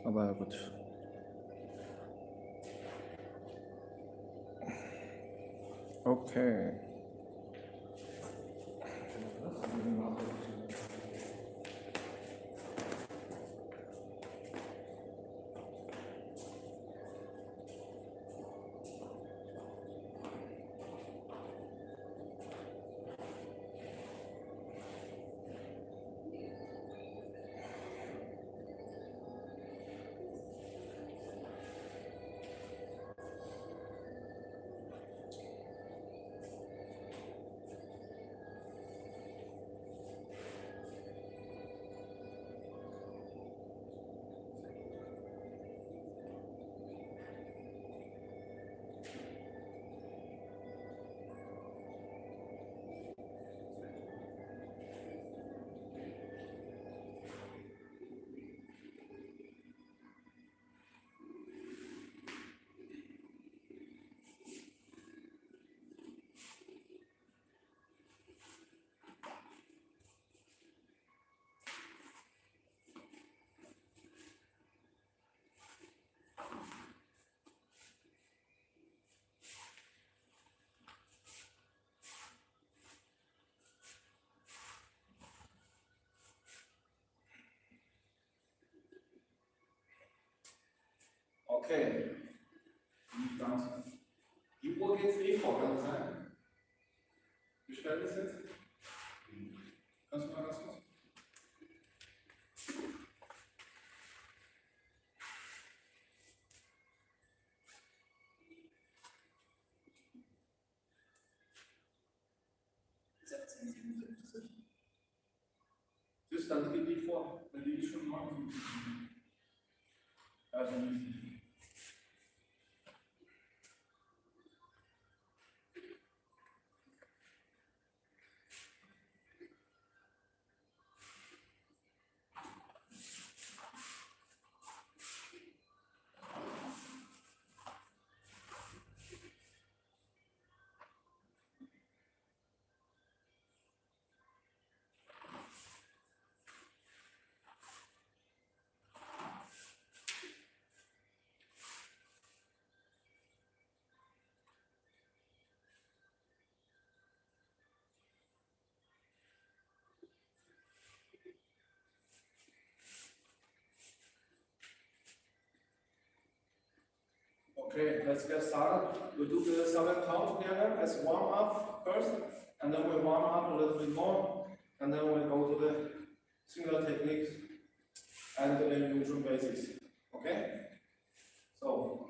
aber gut. Okay. Okay. Die Uhr geht eh vor, kann das sein? Wie spät ist jetzt? Kannst du mal ganz kurz? Siehst, dann geht die vor. Dann liege ich schon 59. Also nicht. Okay, let's get started. We'll do the silent count together as warm up first, and then we'll warm up a little bit more, and then we'll go to the single techniques and the neutral basics. Okay? So,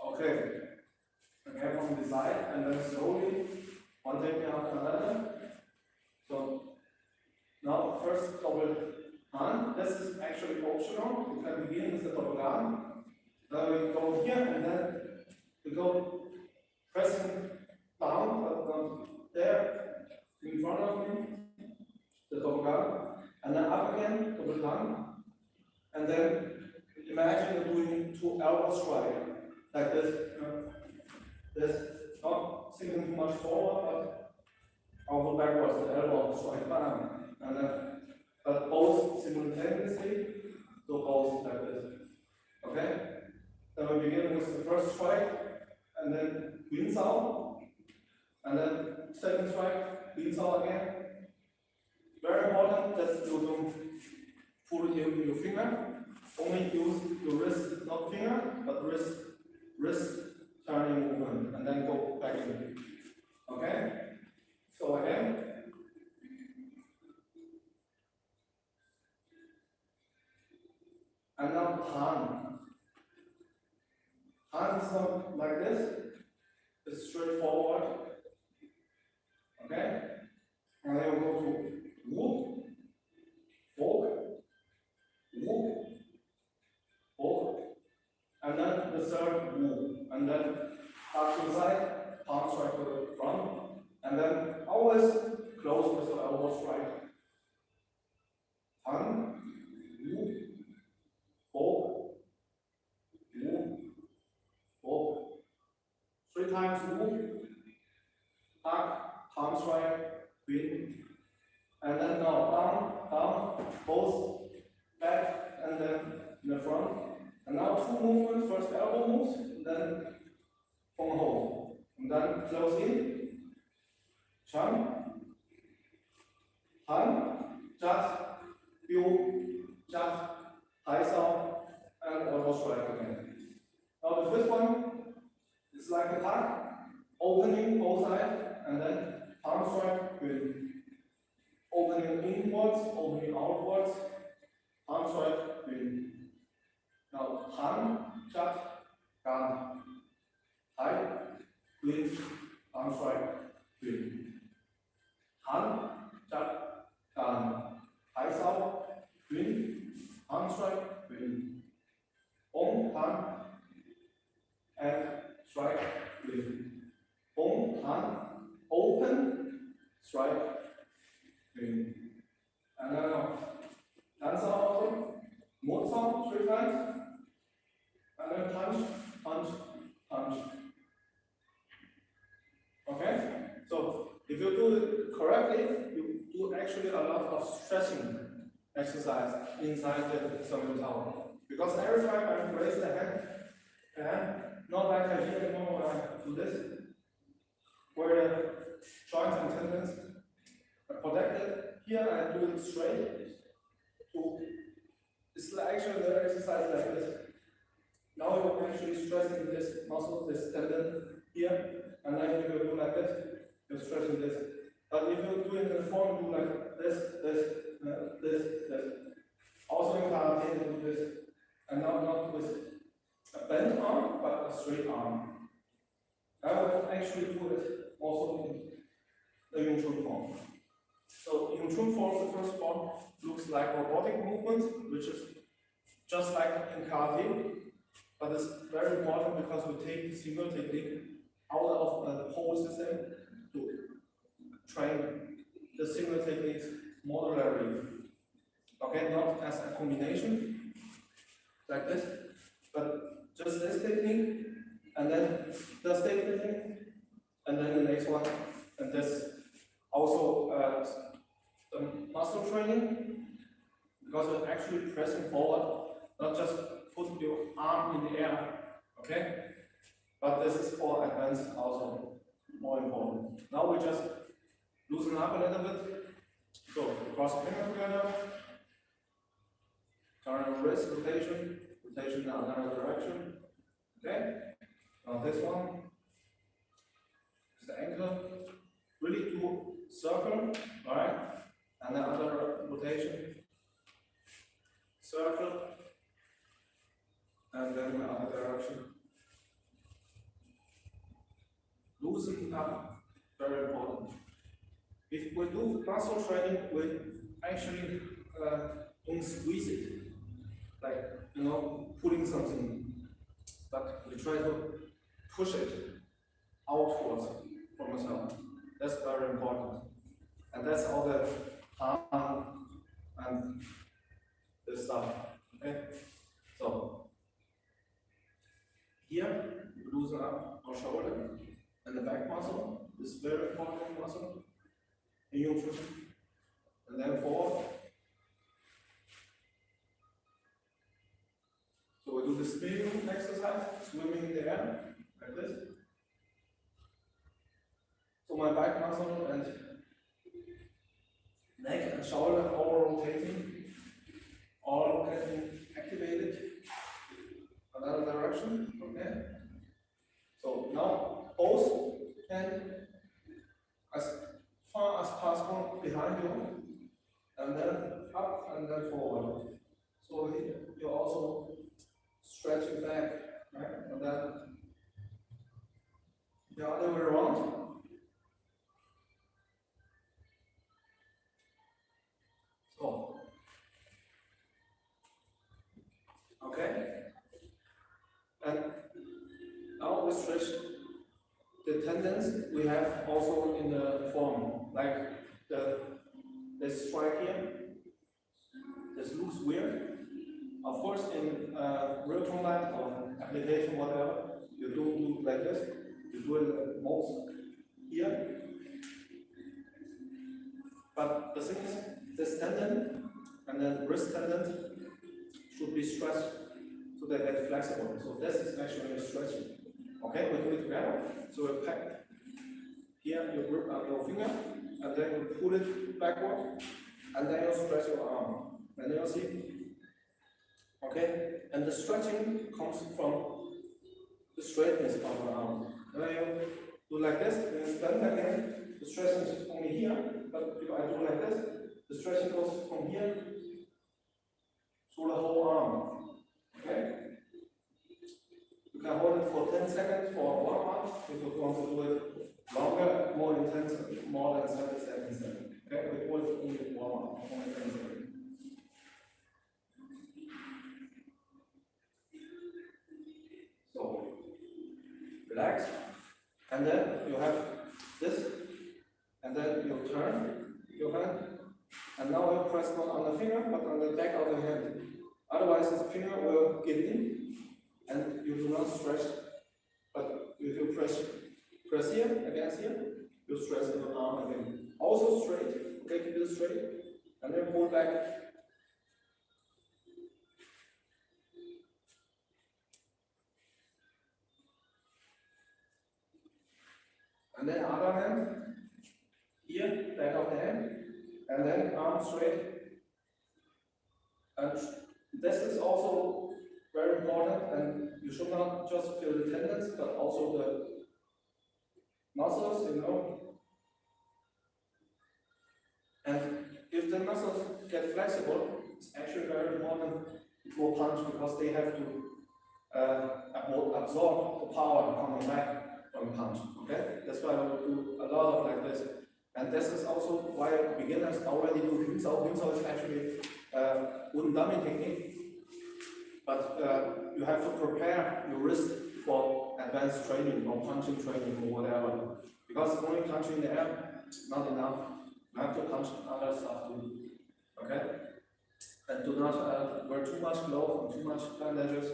okay. Okay, from the side, and then slowly, one take behind another. So, now first double hand. This is actually optional. You can begin with the double hand. Then we go here, and then we go pressing down, but there, in front of me, the double hand, and then up again, double hand, and then imagine you're doing 2 elbow strike, like this, this, not thinking too much forward, but I'll go backwards, the elbow, strike bam. And then, but both simultaneously, so both like this. Okay? Then we begin with the first strike, and then Win Sao, and then second strike, Win Sao again. Very important that you don't pull your finger. Only use your wrist, not finger, but wrist turning movement, and then go back in. Okay? So again. And now Han. Han is not like this. It's straightforward. Okay? And then we go to Wu, fork, Wu, fork, and then the third Wu, and then back to the side, palm strike to the front, and then always close with the elbow strike. Han, Wu, fork, Wu, fork. 3 times Wu, back, palm strike, win. And then now down, both back and then in the front. And now 2 movements, first elbow moves, and then from hold. And then close in, Chun, Han, Jat, Biu, Jat, Tai Sao, and elbow strike again. Now the fifth one is like a tuck, opening both sides, and then palm strike with opening inwards, opening outwards, palm strike with. Now Han, Jat, Gan, Tai, with palm strike with. Han, Jat, Gan, Tai Sao, with palm strike with. Ong, Han, and strike with. Ong, Han, open, strike with. And then dance also, move some 3 times, and then punch, punch, punch. Okay? So if you do it correctly, you do actually a lot of stretching exercise inside the swimming tower. Because every time I raise the hand, and not like I did anymore when I do this, where the joints and tendons are protected. Here I do it straight. It's actually the exercise like this. Now you're actually stressing this muscle, this tendon here, and then if you do like this, you're stressing this. But if you do it in the form, do like this. Also in karate, you do this, and not with a bent arm, but a straight arm. I will actually do it also in the Yung Chun form. So Yung Chun form, the first form, looks like robotic movement, which is just like in karate, but it's very important because we take the single technique out of the whole system to train the single techniques modularly. Okay, not as a combination like this, but just this technique, and then this technique, and then the next one, and this also the muscle training, because you're actually pressing forward, not just put your arm in the air, okay? But this is for advanced also more important. Now we just loosen up a little bit. So cross the finger together, turn your wrist, rotation in another direction. Okay? Now this one is the ankle. Really do circle, alright? And the other rotation. Circle. And then the other direction. Loosen up, very important. If we do muscle training, we actually don't squeeze it, like, pulling something, but we try to push it outwards from yourself. That's very important. And that's all the palm and this stuff. Okay? So, here, loosen up our shoulder, and the back muscle, this very important muscle in your trip, and then forward. So we do the spinning exercise, swimming in the air, like this. So my back muscle and neck and shoulder all rotating, all getting activated. Another direction, okay? So now both hands as far as possible behind you, and then up and then forward. So you're also stretching back, right? And then the other way around. So, okay? And now we stretch the tendons we have also in the form, like this strike here. This looks weird. Of course, in real combat or application, whatever, you do like this. You do it most here. But the thing is, this tendon and then wrist tendon should be stretched so they get flexible. So this is actually a stretching. Okay, we do it together. So we pack here, you grip on your finger, and then you pull it backward, and then you stretch your arm. And then you see. Okay, and the stretching comes from the straightness of the arm. Then you do like this, and you stand again. The stretching is only here, but if I do like this, the stretching goes from here through the whole arm. Okay? You can hold it for 10 seconds for 1 arm. If you want to do it longer, more intense, more than 7 seconds. Okay? We hold it only 1 arm, only 10 seconds. So, relax, and then you have this, and then you turn your hand, and now you press not on the finger, but on the back of the hand. Otherwise, the finger will give in, and you do not stretch. But if you press here, against here, you stretch your arm again. Also straight, okay, keep it straight, and then pull back. And then other hand, here, back of the hand, and then arm straight. And this is also very important, and you should not just feel the tendons, but also the muscles, you know. And if the muscles get flexible, it's actually very important for punch because they have to absorb the power coming back from punch. Okay, that's why we do a lot of like this, and this is also why beginners already do Himsao. Himsao is actually wooden dummy technique, but you have to prepare your wrist for advanced training or punching training or whatever. Because only punching in the air is not enough. You have to punch other stuff too. Okay, and do not wear too much glove and too much bandages,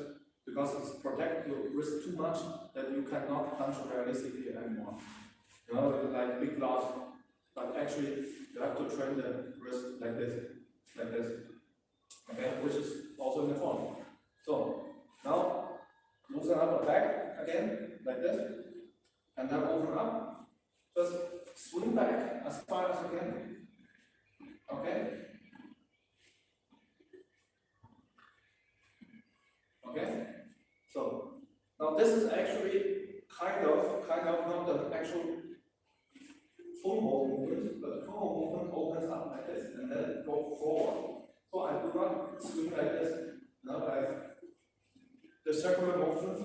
because it's protect your wrist too much that you cannot punch realistically anymore. You know, like big gloves, but actually you have to train the wrist like this, okay, which is also in the form. So now loosen up the back again, like this, and then open up. Just swing back as far as you can. Okay. Okay. So now this is actually kind of not the actual full movement, but the full movement opens up like this and then go forward. So I do not swing like this. Now I have the circular movement,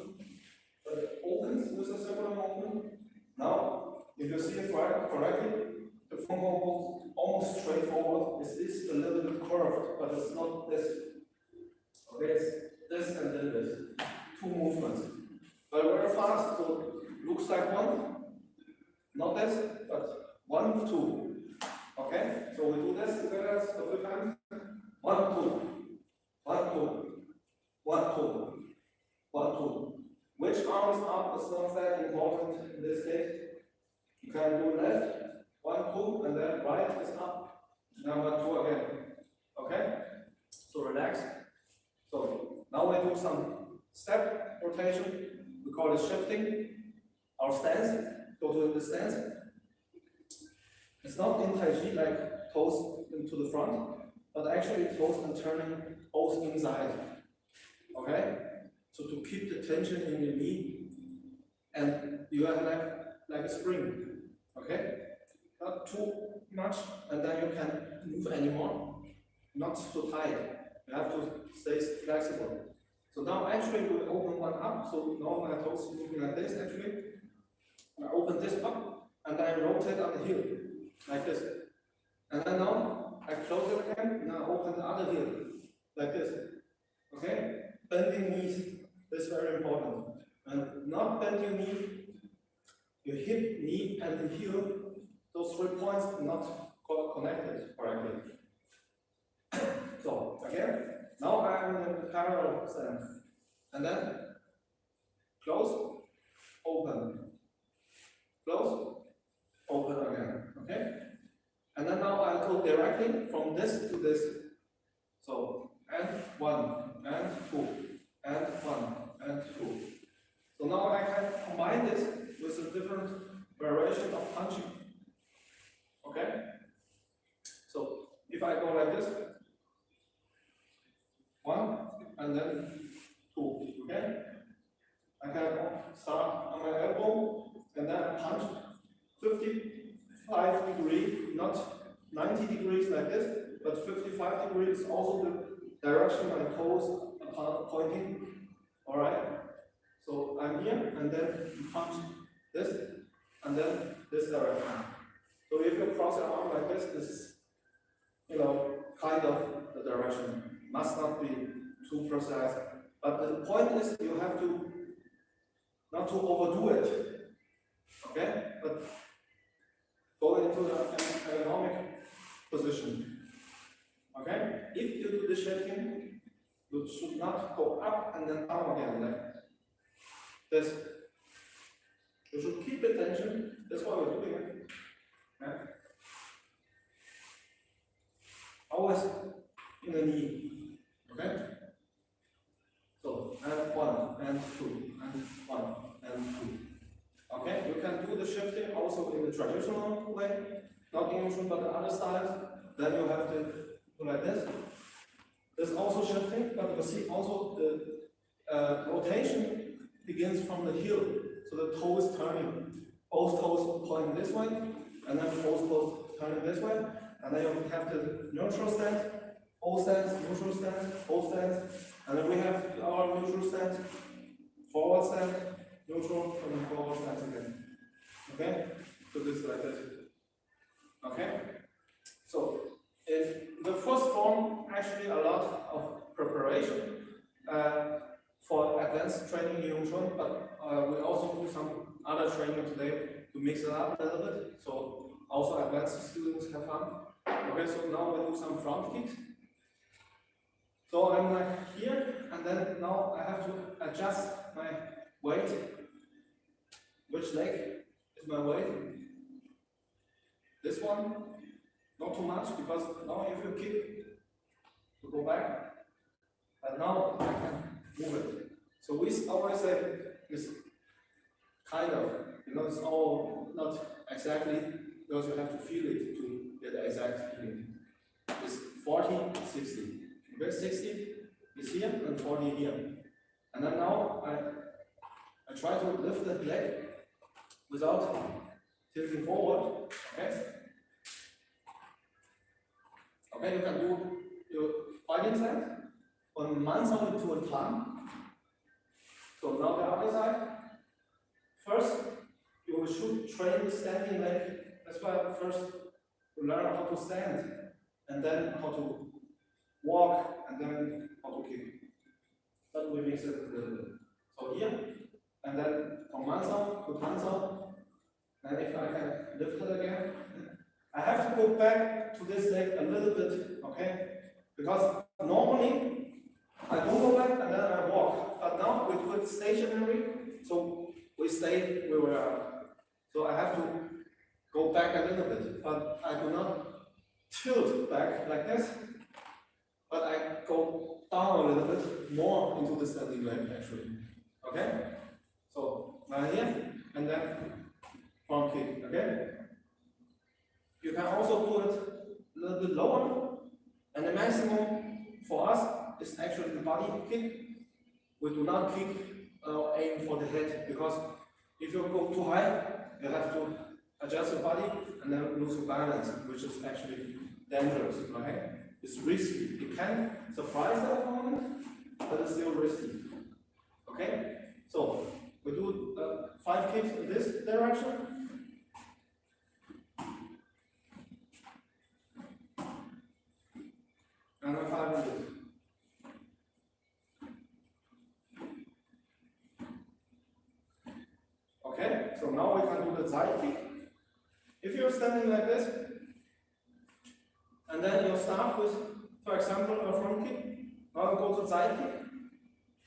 but it opens with a circular movement. Now, if you see it correctly, the full movement is almost straightforward. It is a little bit curved, but it's not this. Okay, it's this and then this. Two movements. But very fast, so looks like one. Not this, but 1, 2. Okay? So we do this together a few times. 1, 2. 1, 2. 1, 2. 1, 2. Which arm is up is not that important in this case. You can do left, 1, 2, and then right is up. Number 2 again. Okay? So relax. So now we do some step rotation. We call it shifting. Our stance. Go to the stance. It's not in Tai Chi like toes into the front, but actually toes and turning both inside. Okay? So to keep the tension in your knee, and you have like a spring. Okay? Not too much, and then you can move anymore. Not so tight. You have to stay flexible. So now actually we open one up. So now my toes moving like this actually. I open this up, and then I rotate on the heel, like this. And then now I close it again, and I open the other heel, like this. Okay? Bending knees is very important. And not bend your knee, your hip, knee, and the heel, those 3 points are not connected correctly. So, again, now I am in a parallel stance. And then close, open. Close, open again. Okay? And then now I go directly from this to this. So, and 1, and 2, and 1, and 2. So now I can combine this with a different variation of punching. Okay? So if I go like this, 1 and then 2. Okay? I can start on my elbow and then punch 55 degrees, not 90 degrees like this, but 55 degrees is also the direction my toes are pointing. Alright? So I'm here, and then you punch this, and then this direction. So if you cross your arm like this is, kind of the direction. Must not be too precise. But the point is you have to not to overdo it. Okay? But go into the ergonomic position. Okay? If you do the shifting, you should not go up and then down again like this. You should keep the tension. That's why we're doing it. Okay? Always in the knee. Okay? So, and 1, and 2, and 1, and 2. Okay? You can do the shifting also in the traditional way, not in Chun, but the other styles. Then you have to do like this. There's also shifting, but you see also the rotation begins from the heel. So the toe is turning. Both toes pointing this way, and then both toes turning this way. And then you have the neutral stance, whole stance, neutral stance, whole stance. And then we have our neutral stance, forward stance, neutral, and then forward stance again. Okay? So this is like this. Okay? So, in the first form, actually a lot of preparation for advanced training in Chun, but we also do some other training today to mix it up a little bit, so also advanced students have fun. Okay, so now we do some front kicks. So I'm like here, and then now I have to adjust my weight. Which leg is my weight? This one? Not too much, because now if you kick, you go back, but now I can move it. So we always say this kind of, it's all not exactly, because you have to feel it to get the exact feeling. It's 40, 60. Okay, 60 is here and 40 here. And then now I try to lift that leg without tilting forward. Okay? Okay, you can do your fighting stance on one side to a time. So now the other side. First, you should train the standing leg. That's why first you learn how to stand, and then how to walk, and then how to kick. But we mix it a little bit. So here, and then from one side to one side. And if I can lift it again, I have to go back to this leg a little bit, okay? Because normally I don't go back and then I walk, but now we do it stationary, so we stay where we are. So I have to go back a little bit, but I do not tilt back like this, but I go down a little bit more into the standing leg actually. Okay? So now here, and then front kick, okay? You can also do it a little bit lower, and the maximum for us is actually the body kick. We do not kick aim for the head, because if you go too high, you have to adjust your body and then lose your balance, which is actually dangerous, right? It's risky. It can surprise the opponent, but it's still risky. Okay? So we do 5 kicks in this direction. And then 5 in this. Okay, so now we can do the side kick. If you're standing like this, and then you start with, for example, a front kick, now you go to side kick,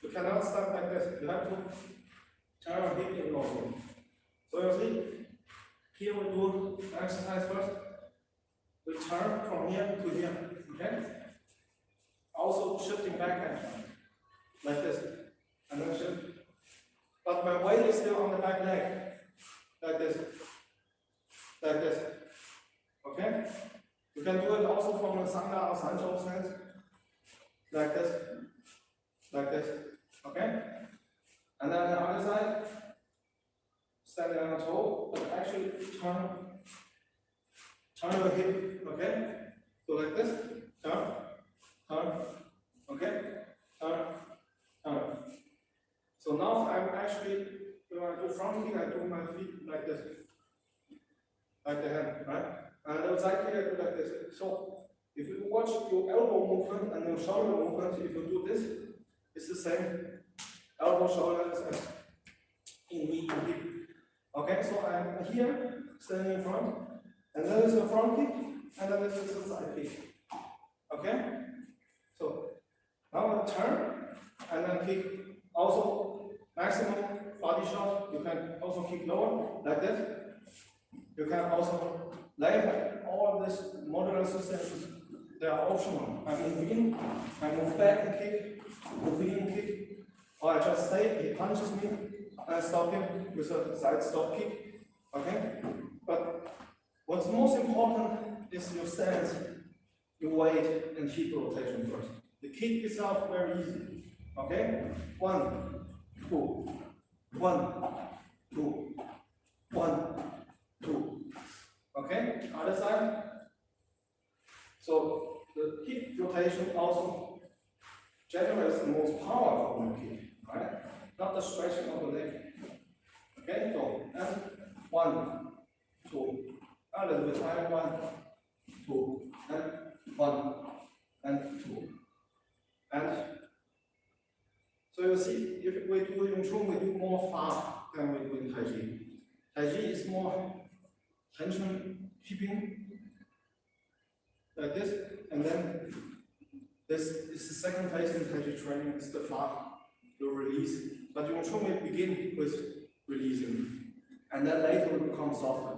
you cannot start like this. You have to turn hip in also. So you see, here we do the exercise first. We turn from here to here, okay? Also shifting back actually, like this, and then shift. But my weight is still on the back leg, like this, okay? You can do it also from the Sangha or Sancho stance, like this, okay? And then the other side, standing on the toe, but actually turn your hip, okay? So like this, turn, okay? Turn. So now I'm actually, when I do front kick, I do my feet like this, like the hand, right? And the side kick, I do like this. So if you watch your elbow movement and your shoulder movement, if you do this, it's the same elbow, shoulder as in knee and hip. Okay, so I'm here, standing in front, and then there's a front kick, and then there's a side kick. Okay? So now I turn, and then kick. Also, maximum body shot, you can also kick lower, like this. You can also lay all these modular systems, they are optional. I move in, I move back and kick, move in and kick, or I just stay, he punches me, and I stop him with a side stop kick. Okay? But what's most important is your stance, your weight, and hip rotation first. The kick itself very easy. Okay? 1, 2, 1, 2, 1, 2. Okay? Other side. So the hip rotation also generates the most power from the kick, right? Not the stretching of the leg. Okay? So, and 1, 2. A little bit higher. 1, 2, and 1, and 2. And so you see, if we do in Chun, we do more fast than we do in Tai Chi. Tai Chi is more tension keeping, like this, and then this is the second phase in Tai Chi training, it's the flat, the release. But in Chun, we begin with releasing, and then later we become softer,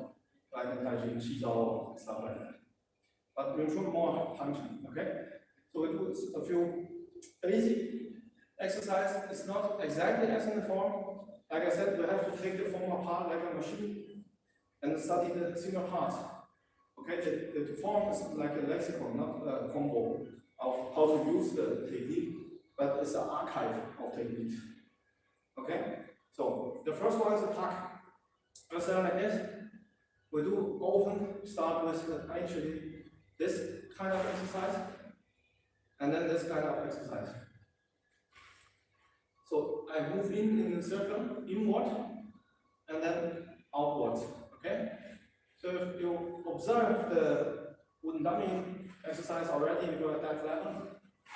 like in Tai Chi, Qi Zhao, and stuff like that. But in Chun, more punching, okay? So we do a few basic exercise. It's not exactly as in the form. Like I said, we have to take the form apart like a machine and study the single parts. Okay, the form is like a lexicon, not a combo of how to use the technique, but it's an archive of techniques. Okay, so the first one is a tuck. First like this. We do often start with actually this kind of exercise, and then this kind of exercise. So I move in a circle, inward, and then outwards, okay? So if you observe the wooden dummy exercise already, if you're at that level,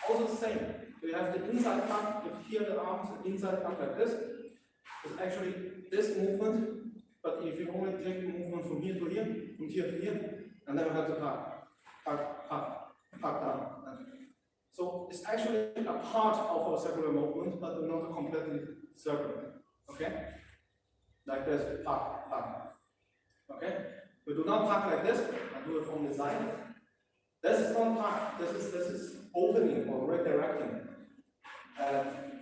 also the same. You have the inside part, you here the arms, inside part like this. It's actually this movement, but if you only take the movement from here to here, from here to here, and then you have to park down. So it's actually a part of a circular movement, but not a completely circular. Okay? Like this, park. Okay? We do not park like this. I do it from the side. This is not park. This is opening or redirecting.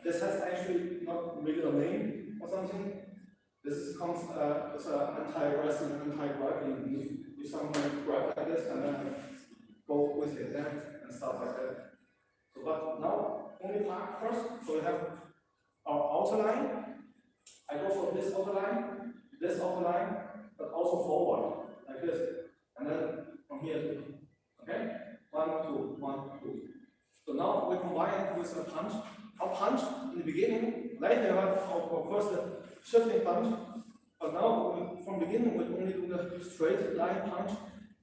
This has actually not really a name or something. This is it's an anti-wrestling, anti-grabbing. If someone grab like this and then go with his hand and stuff like that. So, but now only park first. So we have our outer line. I go for this outer line, but also forward like this, and then from here to okay. 1, 2, 1, 2. So now we combine it with a punch. Our punch in the beginning, later you have of course the shifting punch, but now from the beginning we only do the straight line punch,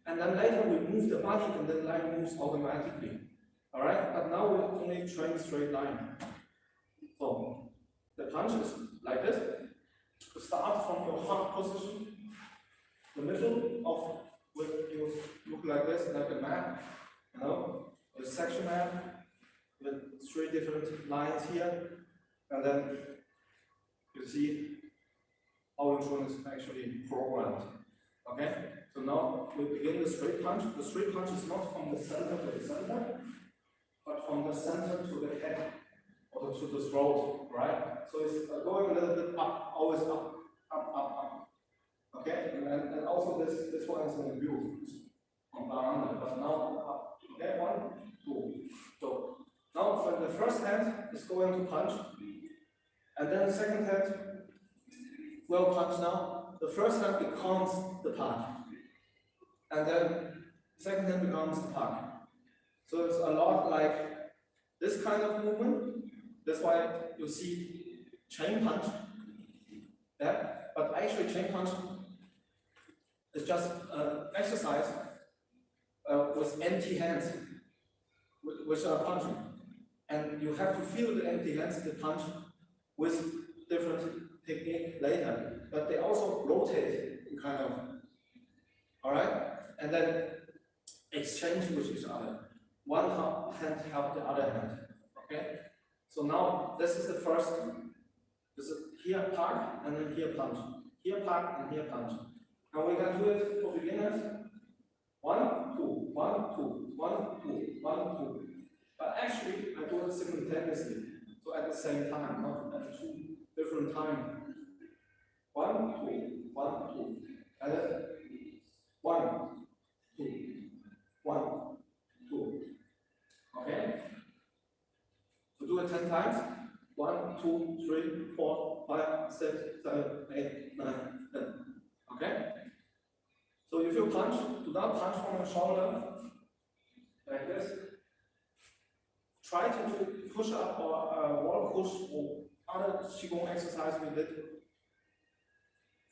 and then later we move the body and then line moves automatically. Alright? But now we only train straight line. So the punch is like this. To start from your heart position, the middle of when you look like this, like a map, you know, a section map with 3 different lines here, and then you see how Chun is actually programmed. Okay? So now we begin the straight punch. The straight punch is not from the center to the center, but from the center to the head or to the throat, right? So it's going a little bit up, always up, up, up, up. Okay? And also this one is in the view from down under, but now up. Okay? 1, 2. So now for the first hand is going to punch, and then the second hand will punch now. The first hand becomes the punch, and then the second hand becomes the punch. So it's a lot like this kind of movement. That's why you see chain punch. Yeah? But actually chain punch is just an exercise with empty hands, which are punching. And you have to feel the empty hands, the punch, with different technique later. But they also rotate, kind of. Alright? And then exchange with each other. One hand help the other hand. Okay? So now this is the first. This is here park and then here punch. Here park and here punch. Now we can do it for beginners. 1, 2, 1, 2, 1, 2, 1, 2. But actually I do it simultaneously. So at the same time, not at 2 different times. 1, 2, 1, 2. And then 1, 2, 1, 2. Okay? So do it 10 times. 1, 2, 3, 4, 5, 6, 7, 8, 9, 10. Okay? So if you punch, do not punch from your shoulder like this. Try to push up or wall push or other Qigong exercise we did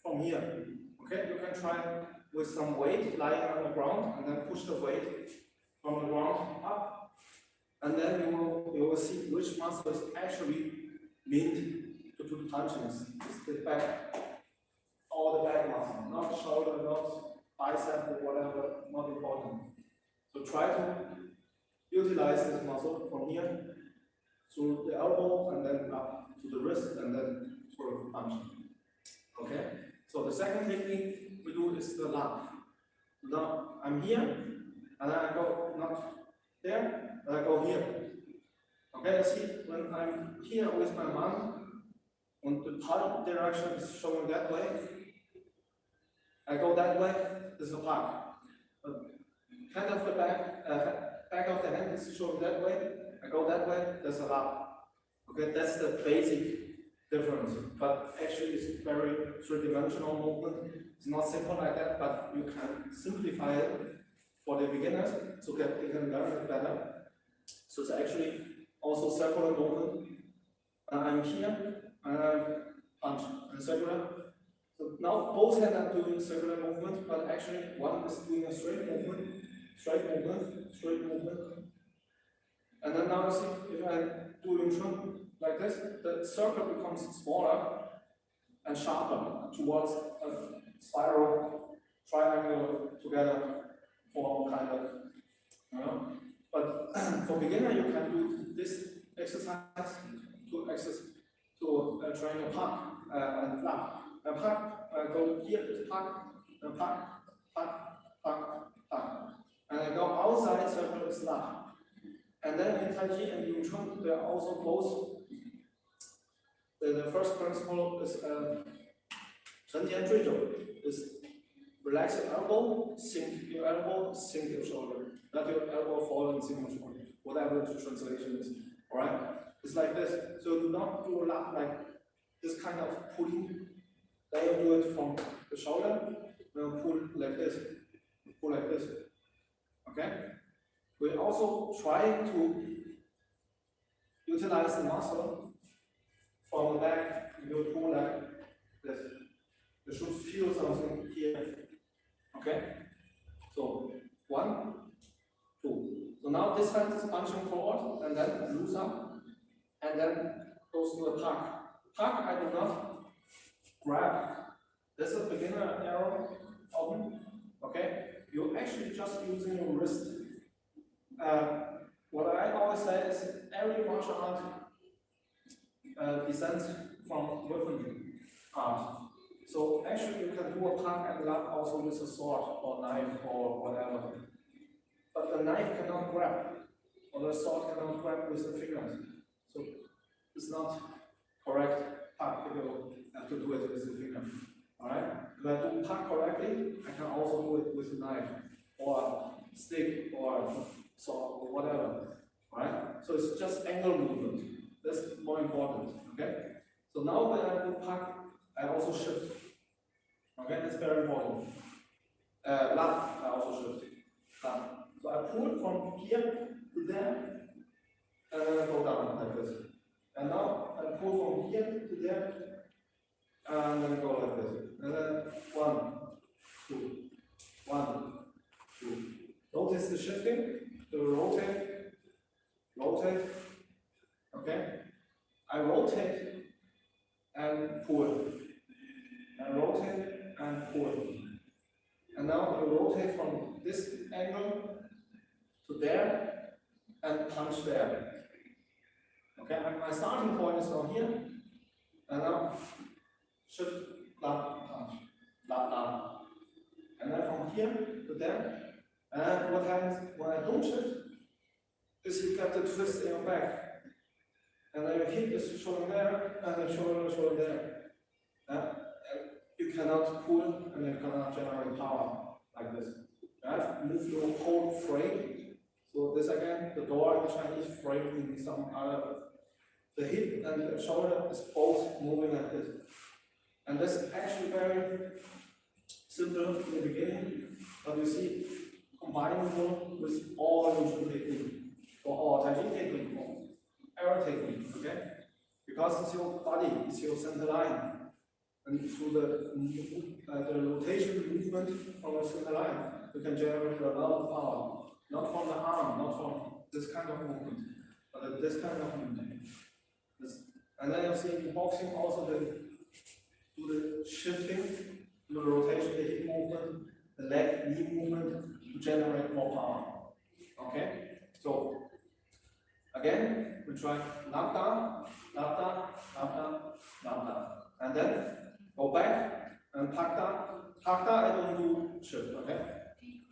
from here. Okay? You can try with some weight lying on the ground and then push the weight from the ground up. And then you will see which muscle is actually meant to do punching. It's the back, all the back muscle, not shoulder, not bicep or whatever, not important. So try to utilize this muscle from here through the elbow and then up to the wrist and then sort of punching. Okay? So the second technique we do is the lock. Now I'm here and then I go not there, and I go here. Okay, see, when I'm here with my mom, and the palm direction is showing that way, I go that way, this is a park. Hand of the back, back of the hand is showing that way, I go that way, there's a lock. Okay, that's the basic difference. But actually it's very three-dimensional movement. It's not simple like that, but you can simplify it for the beginners so that they can learn it better. So it's actually also circular movement. I'm here and I punch and circular. So now both hands are doing circular movement, but actually one is doing a straight movement, straight movement, straight movement. And then now see if I do Chun like this, the circle becomes smaller and sharper towards a spiral triangle together form kind of, you know. But for beginner, you can do this exercise to train your park and flap. And park, go here to park, and park, tuck, tuck, tuck. And I go outside circle is La. And then in Tai Chi and in Chun, they are also both. The first principle is Chen Tian Zhui Zhou, is relax your elbow, sink your elbow, sink your shoulder. Let your elbow fall and sink your shoulder. Whatever the translation is. Alright? It's like this. So do not do a lot like this kind of pulling. Then you do it from the shoulder, then pull like this. Pull like this. Okay? We also try to utilize the muscle from the back. You pull like this. You should feel something here. Okay? So 1, 2. So now this hand is punching forward and then loose up and then goes to a tuck. Tuck I do not grab. This is a beginner error often. Okay? You're actually just using your wrist. What I always say is every martial art descends from weapon art. So actually you can do a tuck and lock also with a sword or knife or whatever. But the knife cannot grab, or the sword cannot grab with the fingers. So it's not correct tuck if you have to do it with the finger. Alright? If I do tuck correctly, I can also do it with a knife or stick or sword or whatever. Alright? So it's just angle movement. That's more important. Okay? So now when I do tuck, I also shift. Okay, that's very important. Lock, I also shift. Lock. So I pull from here to there, and then I go down like this. And now I pull from here to there, and then go like this. And then 1, 2, 1, 2. Notice the shifting. So rotate, rotate. Okay. I rotate and pull. And rotate and pull. And now you rotate from this angle to there and punch there. Okay, my starting point is down here. And now shift, lock, punch, lock, lock. And then from here to there. And what happens when I don't shift is you get the twist in your back. And then your hip is showing there, and the shoulder showing there. You cannot pull and you cannot generate power like this. You have to move your whole frame. So this again, the door in Chinese frame in some other. The hip and the shoulder is both moving like this. And this is actually very simple in the beginning, but you see, combining with all Chun technique, or all Tai Chi technique, or error technique, okay? Because it's your body, it's your center line. And through the rotation movement from the center line, you can generate a lot of power. Not from the arm, not from this kind of movement, but this kind of movement. And then you see in boxing also do the shifting, the rotation, the hip movement, the leg, knee movement to generate more power. Okay? So again, we try knock down, knock down, knock down, knock down. And then go back and tuck down. Tuck down, I don't do shift, okay?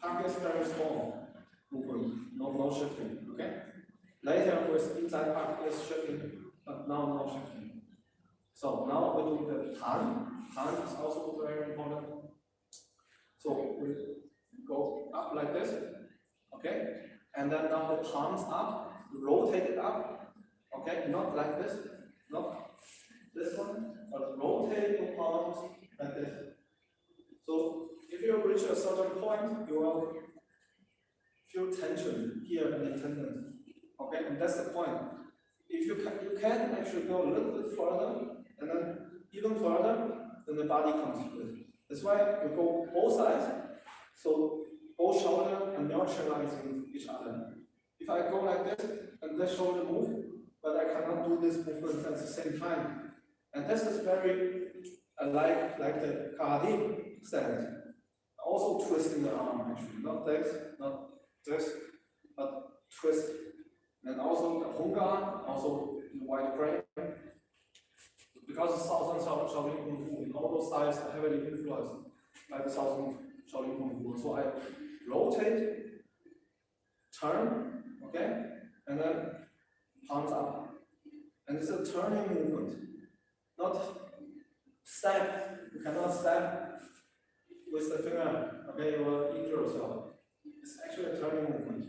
Tuck is very small movement, no shifting, okay? Later with inside tuck is shifting, but now no shifting. So now we do the tan. Tan is also very important. So we go up like this, okay? And then now the palms up, rotate it up, okay? Not like this, not this one, but rotate the palms like this. So if you reach a certain point, you will feel tension here in the tendons, okay? And that's the point. If you can actually go a little bit further, and then even further, then the body comes with it. That's why you go both sides, so both shoulder and neutralizing each other. If I go like this, and this shoulder move, but I cannot do this movement at the same time. And this is very like the karate stand. Also twisting the arm actually, not this, but twist. And also the Honga, also the wide crane. Because the Southern Shaolin Kung Fu in all those styles are heavily influenced by the Southern Shaolin Kung Fu. So I rotate, turn, okay, and then palms up. And it's a turning movement, not step. You cannot step with the finger, okay, you will injure yourself. It's actually a turning movement,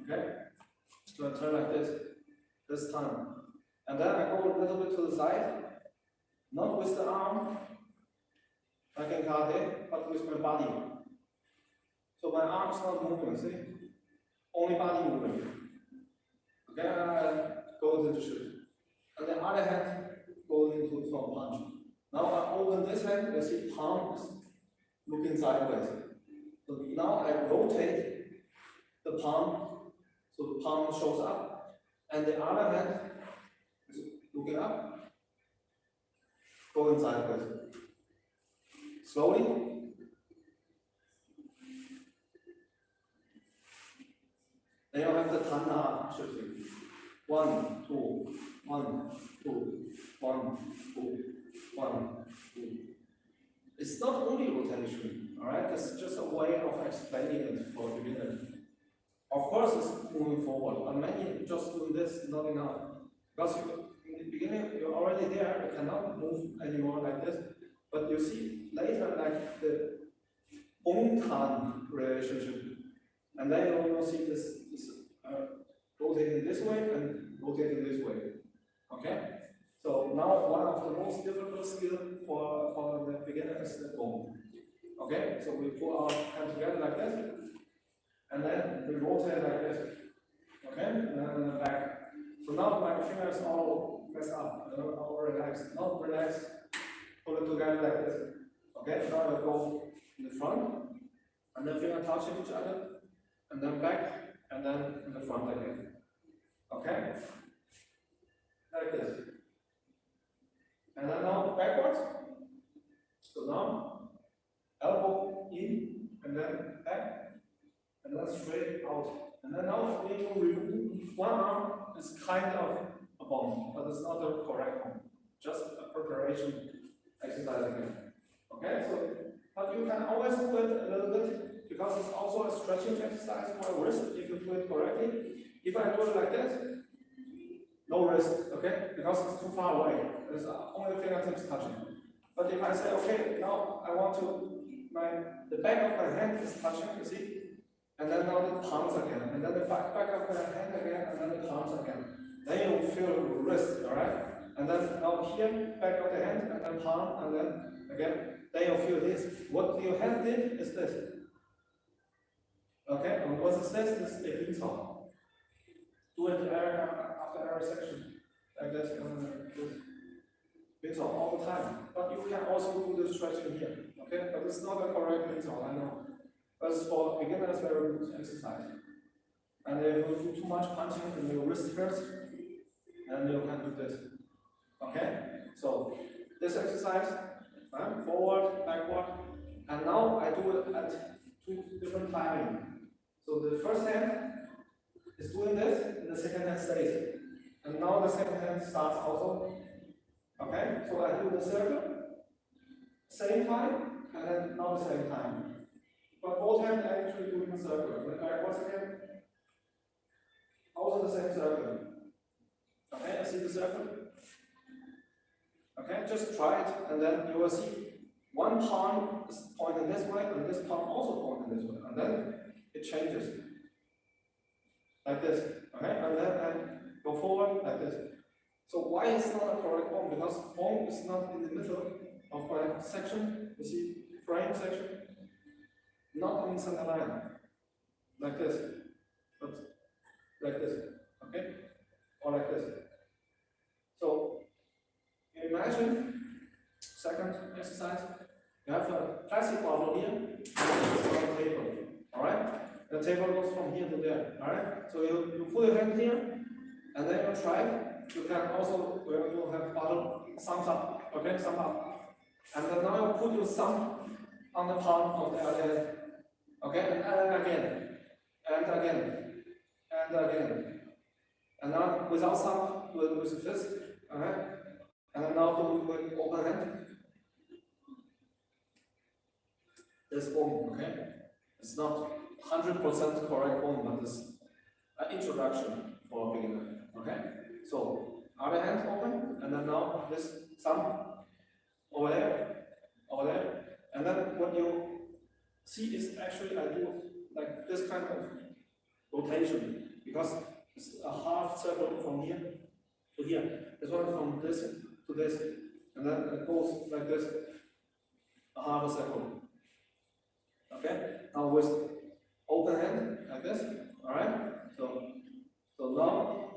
okay? So I turn like this time. And then I go a little bit to the side, not with the arm, like in karate, but with my body. So my arm is not moving, see? Only body moving. Okay, and I go into the shift. And the other hand goes into front punch. Now I open this hand, you see palm is looking sideways. So now I rotate the palm, so the palm shows up, and the other hand is looking up, going sideways. Slowly. Then you have the Tanha shifting. 1, 2, 1, 2, 1, 2, 1, 2. It's not only rotation, alright? It's just a way of explaining it for beginners. Of course, it's moving forward, but many just doing this not enough. Because in the beginning, you're already there, you cannot move anymore like this. But you see later, like the Om-Tan relationship. And then you will see this rotating this way and rotating this way. Okay? So now one of the most difficult skills for the beginner is the Om. Okay? So we put our hands together like this, and then we rotate like this. Okay? And then back. So now my fingers all messed up, all relaxed. Not relaxed, put it together like this. Okay? Now I go in the front, and then finger touching each other, and then back, and then in the front again. Okay? Like this. And then now backwards. So now, elbow in, and then back, and then straight out. And then now we need to remove one arm is kind of a bomb, but it's not a correct one. Just a preparation exercise again. Okay? So, but you can always do it a little bit, because it's also a stretching exercise for the wrist if you do it correctly. If I do it like this, no wrist, okay? Because it's too far away. There's only fingertips touching. But if I say, okay, now I want to, the back of my hand is touching, you see? And then now the palms again, and then the back of my hand again, and then the palms again. Then you feel the wrist, alright? And then now here, back of the hand, and then palm, and then again, then you feel this. What your hand did is this. Okay, and what is this? This is the detail. Do it after every section, like this, detail all the time. But you can also do the stretching here, okay? But it's not a correct detail, I know. But it's for beginners, very good exercise. And if you do too much punching and your wrist hurts, then you can do this. Okay? So, this exercise, forward, backward, and now I do it at 2 different timing. So the first hand is doing this, and the second hand stays. And now the second hand starts also. Okay? So I do the circle, same time, and then now the same time. But both hands are actually doing the circle. And then backwards again. Also the same circle. Okay, I see the circle. Okay, just try it, and then you will see one palm is pointing this way, and this palm also pointing this way, and then it changes. Like this. Okay, and then I go forward like this. So why is not a correct form? Because form is not in the middle of my section. You see, frame section. Not in center line, like this, but like this, okay? Or like this. So, you imagine, second exercise, you have a plastic bottle here, and it's on a table, alright? The table goes from here to there, alright? So you put your hand here, and then you try, you can also, you have bottle, thumbs up, okay, thumb up. And then now you put your thumb on the palm of the other hand. Okay, and again, and again, and again. And now without thumb, do it with the fist. Alright? And then now do it with open hand. this bone, okay? It's not 100% correct bone, but it's an introduction for a beginner, okay? So, other hand open, and then now this thumb over there, and then what you see is actually I do like this kind of rotation, because it's a half circle from here to here. This one from this to this, and then it goes like this, a half a circle. Okay? Now with open hand, like this, alright? So now,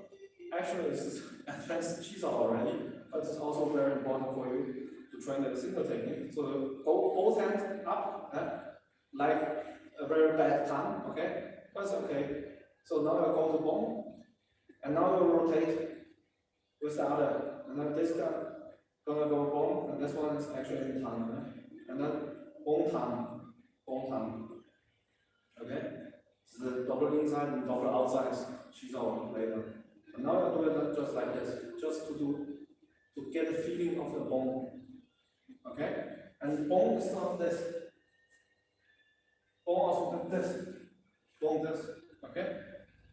actually it's advanced Chi already, but it's also very important for you to train the single technique. So both hands up, like a very bad thumb, okay? That's okay. So now you go to bone, and now you rotate with the other, and then this guy gonna go bone, and this one is actually in thumb, and then bone thumb, okay? So the double inside and double outside, she's out later. And now I do it just like this, just to get a feeling of the bone, okay? And bone is not this, bone also this, bone this, okay?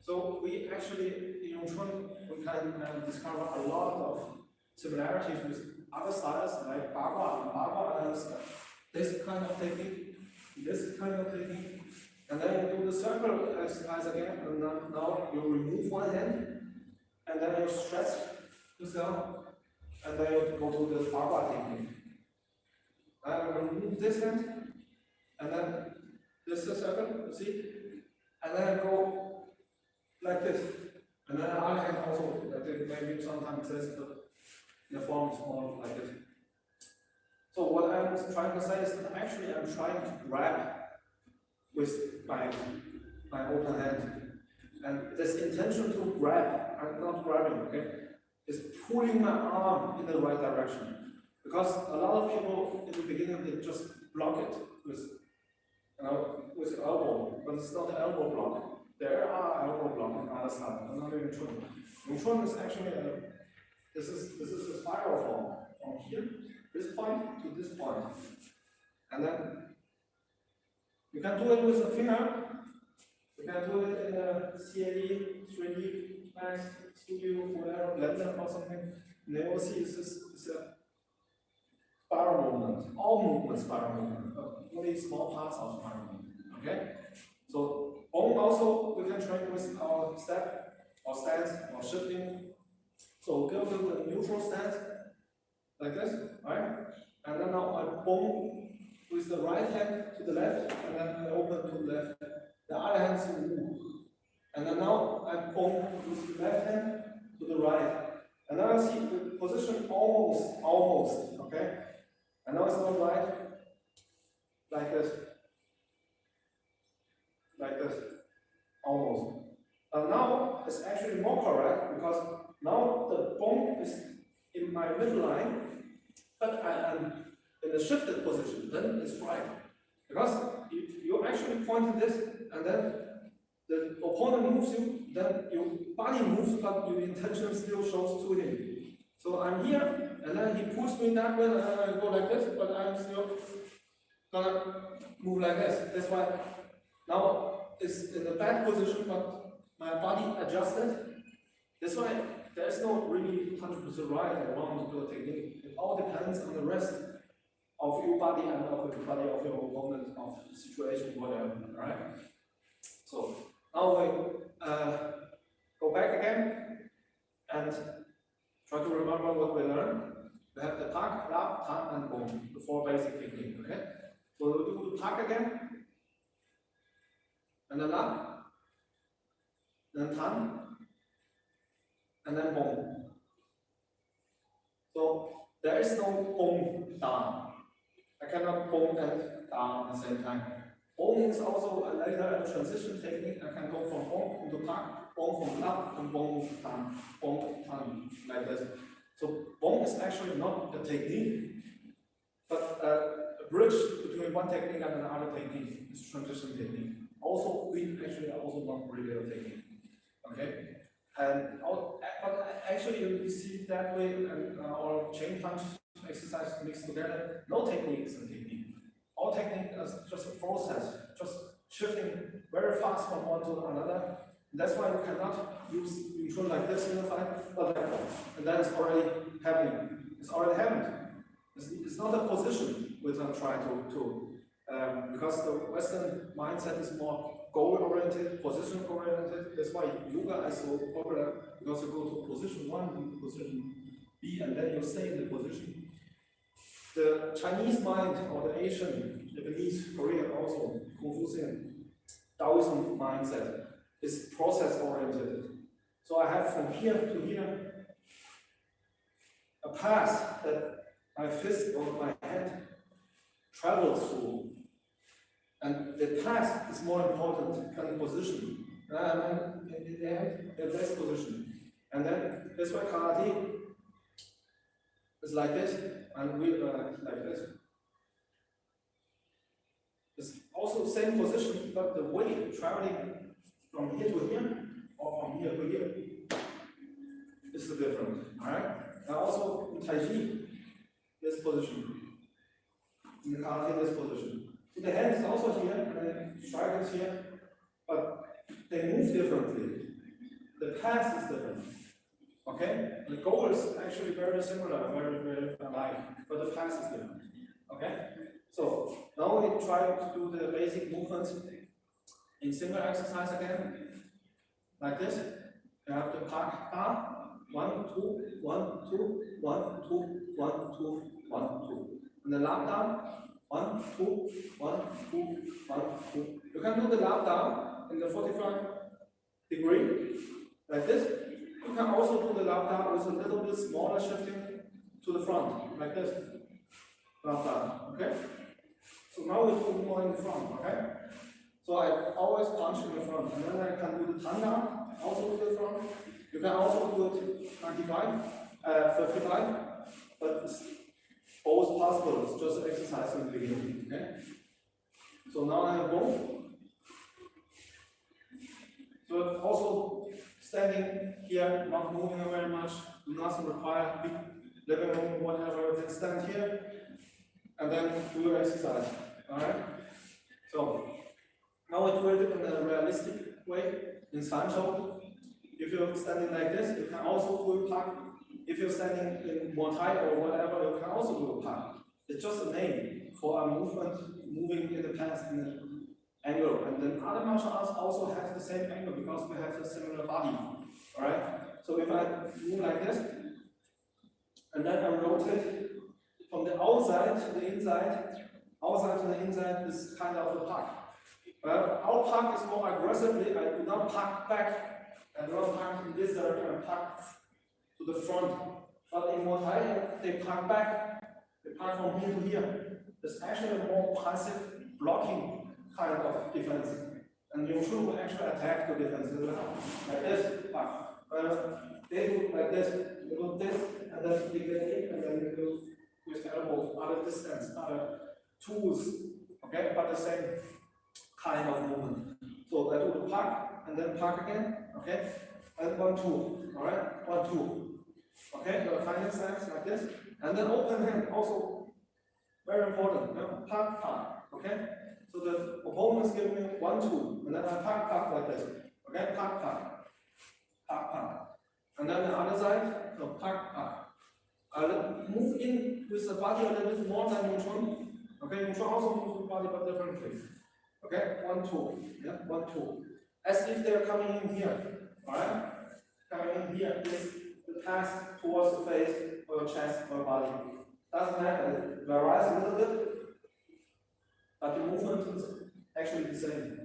So we actually, in Chun, we can discover a lot of similarities with other styles like Bagua and Bagua and this kind of technique, and then you do the circle exercise again, and now you remove one hand, and then you stretch yourself, and then you go to the Bagua technique. And remove this hand, and then this is a circle, you see, and then go like this, and then the other hand also, maybe sometimes this, but the form is more like this. So what I'm trying to say is that actually I'm trying to grab with my open hand, and this intention to grab, I'm not grabbing, okay, is pulling my arm in the right direction, because a lot of people in the beginning they just block it with, with the elbow, but it's not the elbow block. There are elbow block on the other side, but not in Chun. In Chun is actually this is a spiral form from here, this point to this point, and then you can do it with a finger. You can do it in a CAD, 3D, Max, Studio, whatever, Blender or something. And then you'll see it's a spiral movement. All movements spiral movement, but only small parts of spiral movement. Okay? So bone also we can train with our step or stance or shifting. So go to the neutral stance like this, right? And then now I bone with the right hand to the left, and then I open to the left. The other hand to move. And then now I bone with the left hand to the right. And now I see the position almost, okay? And now it's not right, like this, almost. And now it's actually more correct, because now the bone is in my midline, but I am in the shifted position, then it's right. Because you actually pointed this, and then the opponent moves you, then your body moves, but your intention still shows to him. So I'm here, and then he pulls me that way, and I go like this, but I'm still gonna move like this. That's why now it's in a bad position, but my body adjusted. That's why there's no really 100% right or wrong to do a technique. It all depends on the rest of your body and of the body of your opponent, of the situation, whatever, right? So now we go back again and try to remember what we learned. We have the pak, lap, tan, and bone, the four basic techniques, okay? So we'll do the pak again, and then lap, then tan, and then bone. So there is no bone down. I cannot bone and down at the same time. Bone is also a later transition technique. I can go from bone into pak, bone from lap, and bone to tan, like this. So bone is actually not a technique, but a bridge between one technique and another technique. It's transition technique. Also, we actually are also not really a technique. Okay? And but actually you see it that way, and our chain punch exercise mixed together. No technique is a technique. our technique is just a process, just shifting very fast from one to another. And that's why you cannot use Chun like this in the fight, but like that. And then it's already happening. It's already happened. It's not a position which I'm trying to because the Western mindset is more goal-oriented, position-oriented. That's why yoga is so popular, because you go to position 1, position B, and then you stay in the position. The Chinese mind, or the Asian, Japanese, Korean also, Confucian, Taoism mindset is process-oriented. So I have from here to here a path that my fist or my hand travels through. And the path is more important than the position. And in the end, the best position. And then that's why karate is like this, and we like this. It's also the same position, but the way traveling from here to here, or from here to here, is different. Alright? And also in Tai Chi, this position. In the karate, this position. So the hand is also here, and the strike is here, but they move differently. The path is different. Okay? The goal is actually very similar, very alike, but the path is different. Okay? So now we try to do the basic movements in single exercise again, like this. You have the park bar, 1, 2, 1, 2, 1, 2, 1, 2, 1, 2. And the lap down, 1, 2, 1, 2, 1, 2. You can do the lap down in the 45 degree, like this. You can also do the lap down with a little bit smaller shifting to the front, like this. Lap down, okay? So now we do more in the front, okay? So I always punch in the front, and then I can do the tanda, also to the front. You can also do it 95, 55, but it's both possible. It's just an exercise in the beginning, okay? So now I go. So also standing here, not moving very much, doesn't require big living room, whatever. Then stand here, and then do your exercise. Alright? So now I do it in a realistic way, in Sancho. If you're standing like this, you can also do a park. If you're standing in Muay Thai or whatever, you can also do a park. It's just a name for a movement moving in the past in the angle. And then other martial arts also have the same angle because we have a similar body. Alright? So if I move like this, and then I rotate from the outside to the inside is kind of a park. Our park is more aggressively. I do not park back. I do not park in this direction. I park to the front. But in Muay Thai, they park back. They park from here to here. It's actually a more passive blocking kind of defense. And Wing Chun will actually attack the defense like this. They do like this. They do this, and then they get it, and then they go with elbows, other distance, other tools. Okay, but the same kind of movement. So I do the park, and then park again. Okay, and 1, 2. All right, 1, 2. Okay, the final stance like this, and then open hand also very important. Park, park. Okay, so the opponents give me 1, 2, and then I park, park like this. Okay, park, park, park, park, and then the other side. So park, park. I'll move in with the body a little bit more than Wing Chun. Okay, Wing Chun also moves the body but differently. Okay, 1, 2. Yeah, 1, 2. As if they're coming in here. Alright? Coming in here is the path towards the face or your chest or body. Doesn't matter. It varies a little bit, but the movement is actually the same.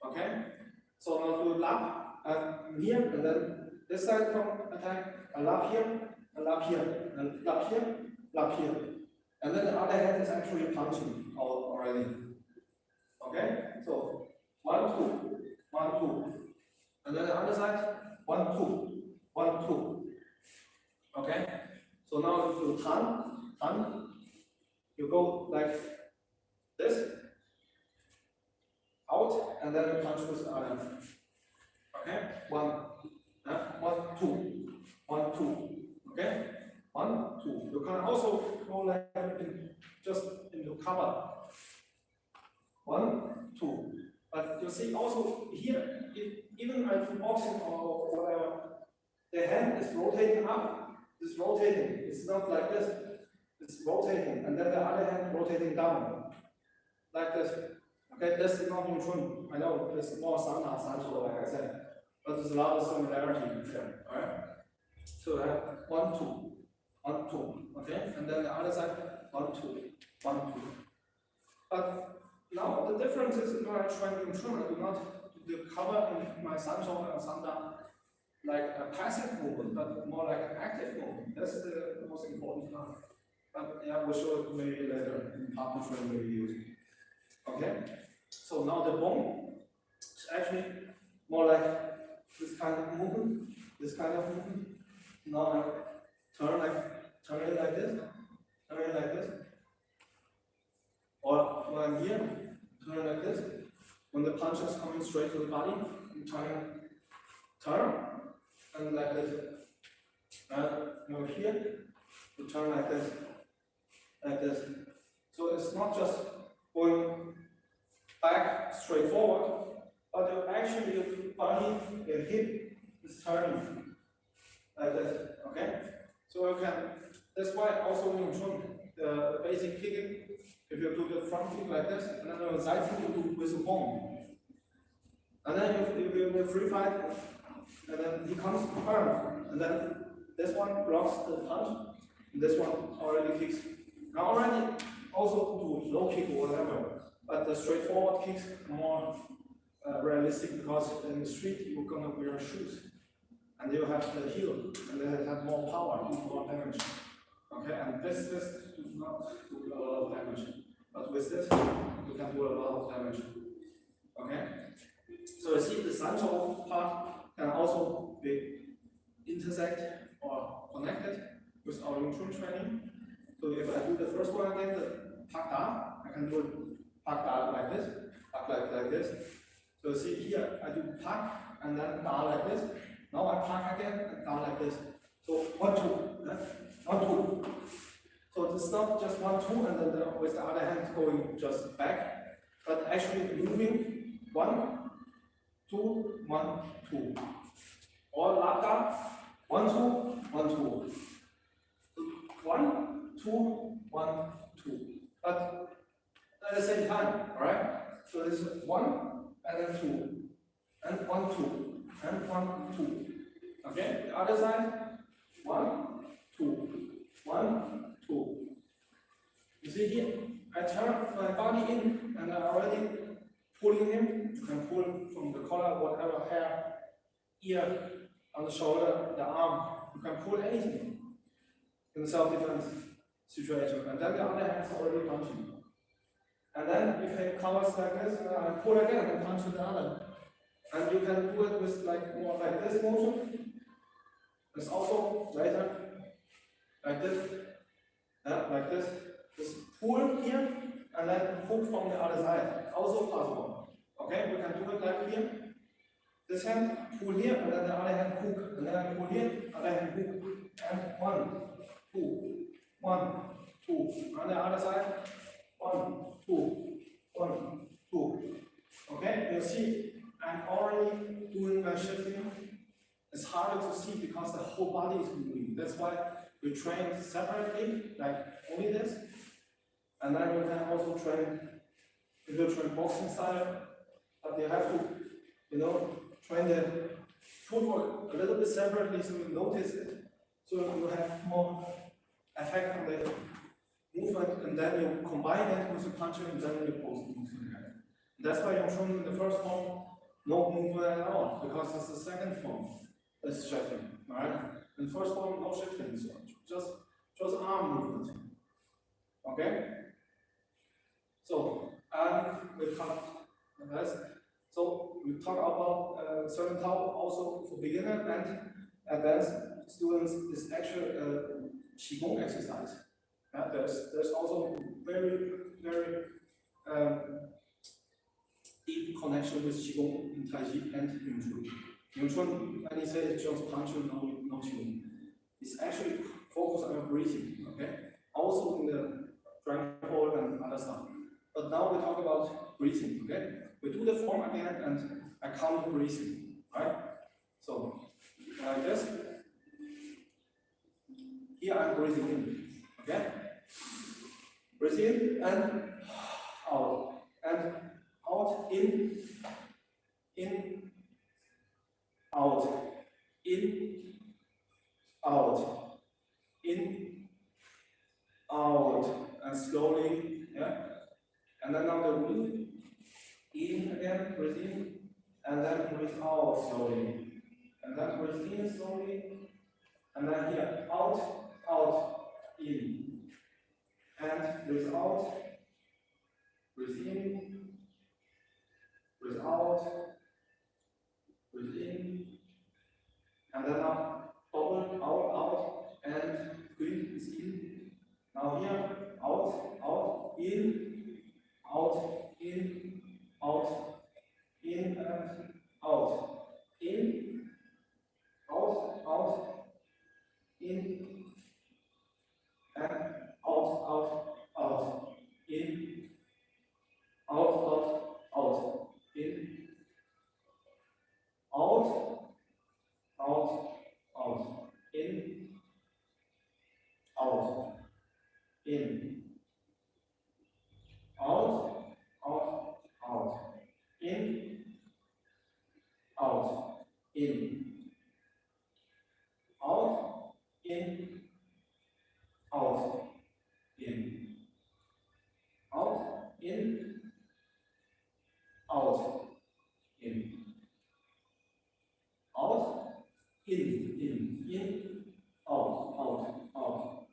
Okay? So now do a lap here, and then this side come attack, a lap here, a lap here, and lap here, lap here. And then the other hand is actually punching already. Okay? So 1, 2, 1, 2. And then the other side, 1, 2, 1, 2. Okay? So now if you turn, you go like this, out, and then you punch with the other hand. Okay? 1, 1, 2, 1, 2. Okay? 1, 2. You can also go like just into cover. 1, 2. But you see also here, if even I do boxing or whatever, the hand is rotating up, it's rotating. It's not like this, it's rotating, and then the other hand rotating down, like this. Okay, this is not Chun. I know it's more Sangha, Sancho, like I said, but there's a lot of similarity there, alright? So I have 1, 2, 1, 2, okay? And then the other side, 1, 2, 1, 2. But now the difference is when I train in Chun, I do not do the cover in my Sancho and Sangha like a passive movement, but more like an active movement. That's the most important part. But yeah, we'll show it maybe later in partner training videos. Okay? So now the bone is actually more like this kind of movement, this kind of movement. Now I turn it like this, turn it like this. Or when I'm here, turn it like this. When the punch is coming straight to the body, I'm turn, and like this. Over here, you turn like this, like this. So it's not just going back straight forward, but your body, your hip is turning like this. Okay? So you can. That's why also in Chun, the basic kicking, if you do the front kick like this, and then the side kick you do with a bone. And then if you do free fight, and then he comes firm, and then this one blocks the punch, and this one already kicks. Now already also do low kick or whatever, but the straightforward kicks more realistic because in the street you're gonna wear shoes, and you have the heel, and they have more power, more damage. Okay, and this does not do a lot of damage, but with this you can do a lot of damage. Okay, so you see the Sancho part can also be intersect or connected with our Chun training. So if I do the first one again, the Pak Da, I can do Pak Da like this, Pak like this. So you see here, I do Pak and then Da like this. Now I Pak again and Da like this. So 1, 2, 1, 2. So it's not just 1, 2 and then with the other hand going just back, but actually moving 1, 2, 1, 2. Or Lata, 1, 2, 1, 2. 1, 2, 1, 2. But at the same time, alright? So this is 1 and then 2. And 1, 2. And 1, 2. Okay? The other side, 1, 2. 1, 2. You see here, I turn my body in and I'm already pulling him. You can pull from the collar, whatever, hair, ear, on the shoulder, the arm. You can pull anything in self-defense situation. And then the other hand is already punching. And then if it covers like this, I pull again and punch with the other. And you can do it with like more like this motion. It's also later like this, like this. Just pull here and then hook from the other side. Also possible. Okay, we can do it like here. This hand pull here and then the other hand hook, and then pull here, other hand hook, and 1, 2, 1, 2. On the other side, 1, 2, 1, 2. Okay, you see, I'm already doing my shifting. It's harder to see because the whole body is moving. That's why we train separately, like only this. And then you can also train, if you train boxing style, but you have to, train the footwork a little bit separately so you notice it. So you have more effect on the movement, and then you combine it with the punching, and then you post movement again. That's why I'm showing in the first form, no movement at all, because it's the second form. It's shifting, alright? In the first form, no shifting, so just arm movement. Okay? So, we talk this. So we talk about certain topic also for beginner and advanced students is actually Qigong exercise. There's also very deep connection with Qigong in Tai Chi and Wing Chun. Wing Chun, when you say it's just punching, no Qigong. It's actually focused on your breathing, okay? Also in the drank hole and other stuff. But now we talk about breathing, okay? We do the form again and I count breathing, right? So, like this. Here I'm breathing in, okay? Breathe in and out. And out, in, out, in, out, in, out, and slowly, yeah? And then now the breathe in again, breathe in, and then breathe out slowly. And then breathe in slowly, and then here, out, out, in. And breathe out, breathe in, breathe out, breathe in, and then now bubble, out, and breathe is in. Now here, out, in, out, in, out, in, and out, in, out, in, and out, in, out, in, out, in, out, in, out, in, out, in, out, in, out, in, out, in, out, in, out, in, out.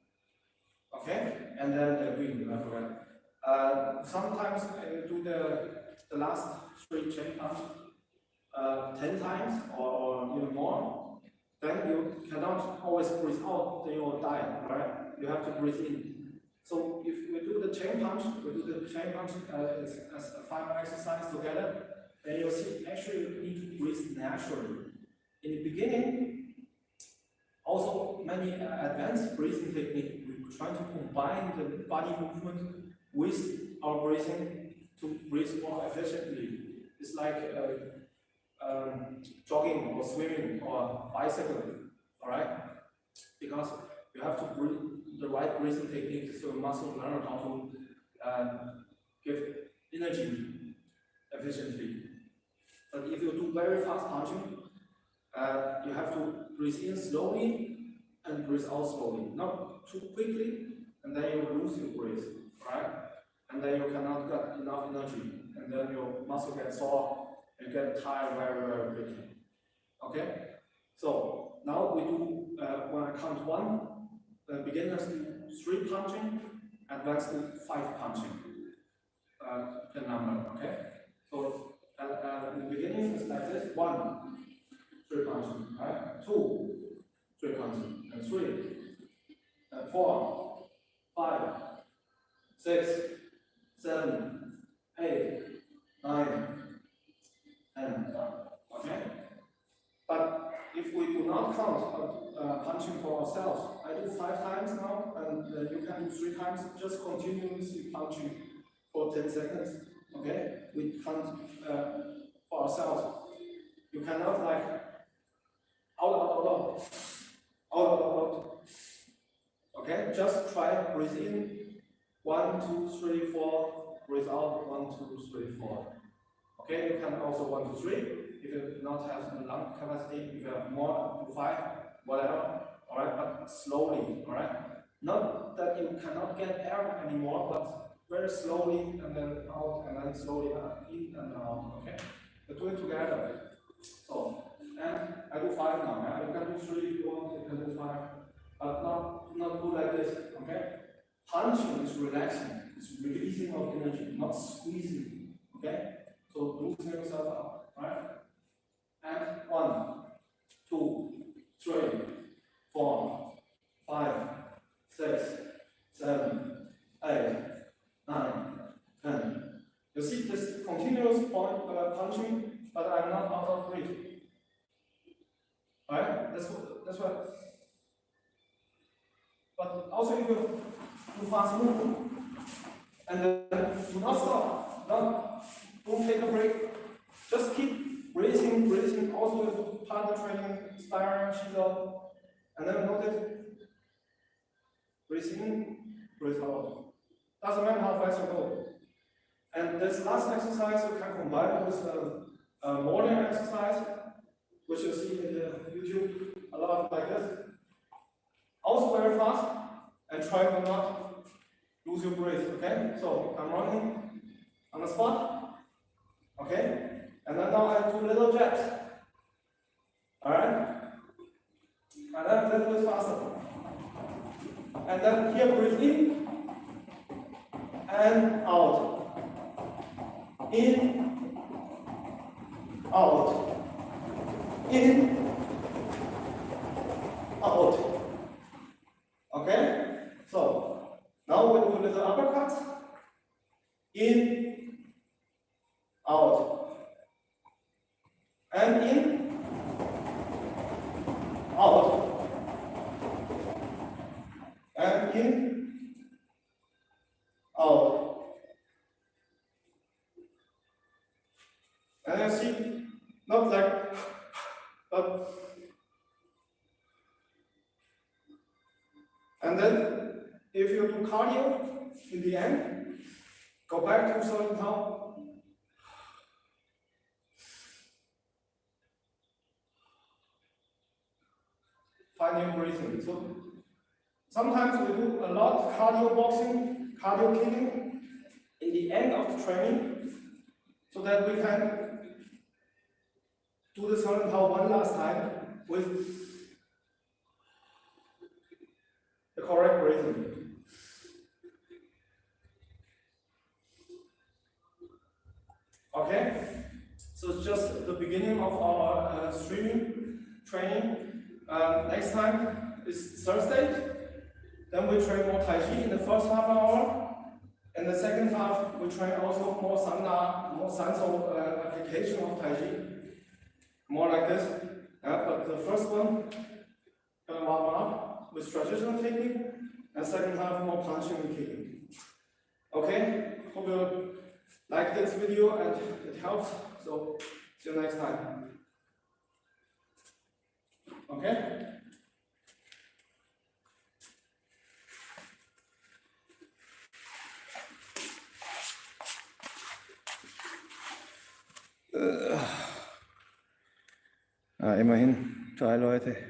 Okay? And then the wing, I forgot. Sometimes I do the last 3 chain pumps 10 times or even more. Then you cannot always breathe out, then you will die, right? You have to breathe in. So if we do the chain punch, as a final exercise together, then you'll see actually you need to breathe naturally. In the beginning, also many advanced breathing techniques, we try to combine the body movement with our breathing to breathe more efficiently. It's like jogging or swimming or bicycling, alright? Because you have to breathe the right breathing technique so you must learn how to give energy efficiently. But if you do very fast punching, you have to breathe in slowly and breathe out slowly. Not too quickly, and then you lose your breath, right? And then you cannot get enough energy, and then your muscle gets sore and get tired very, very quickly. Okay? So now we do, when I count 1, beginners do 3 punching, advanced do 5 punching per number, okay? So in the beginning it's like this: 1, 3 punching, right? 2, 3 punching, and 3, and 4, 5, 6, 7, 8, 9, 10. Okay? But if we do not count punching for ourselves, I do 5 times now, and you can do 3 times, just continuously punching for 10 seconds. Okay? We count for ourselves. You cannot like out. Okay? Just try, breathe in. 1, 2, 3, 4. Breathe out. 1, 2, 3, 4. Okay? You can also 1, 2, 3. If you do not have the lung capacity, if you have more, do 5, whatever. Alright? But slowly. Alright? Not that you cannot get air anymore, but very slowly, and then out, and then slowly in and out. Okay? But do it together. So, and I do 5 now. Yeah? You can do 3 if you want, you can do 5. But not do like this. Okay? Punching is relaxing, it's releasing of energy, not squeezing. Okay? So loosen yourself up. Right? And 1, 2, 3, 4, 5, 6, 7, 8, 9, 10. You see this continuous punching, but I'm not out of breath. Right? That's what. But also if you do fast movement, And then do not stop. Don't take a break. Just keep breathing. Also with partner training, spiral, shield, and then notice. Breathe in, breathe out. Doesn't matter how fast you go. And this last exercise you can combine with a morning exercise, which you see in the YouTube a lot like this. Also very fast, and try to not lose your breath, okay? So I'm running on the spot, okay? And then now I do little jabs, alright? And then a little bit faster. And then here breathe in, and out. In, out. In, out. Okay? So, now we do little uppercuts. In, out. And in, out. And in, out. And you see, not like, but, and then if you do cardio in the end, go back to certain pound. Find your breathing. So sometimes we do a lot cardio boxing, cardio kicking in the end of the training, so that we can do the certain power one last time with the correct breathing. Okay, so it's just the beginning of our streaming training. Next time is Thursday. Then we train more Tai Chi in the first half hour. In the second half, we train also more Sanso application of Tai Chi. More like this. But the first one, gonna warm up with traditional technique, and second half more punching and kicking. Okay? Hope you like this video and it helps. So see you next time. Okay? Immerhin 3 Leute.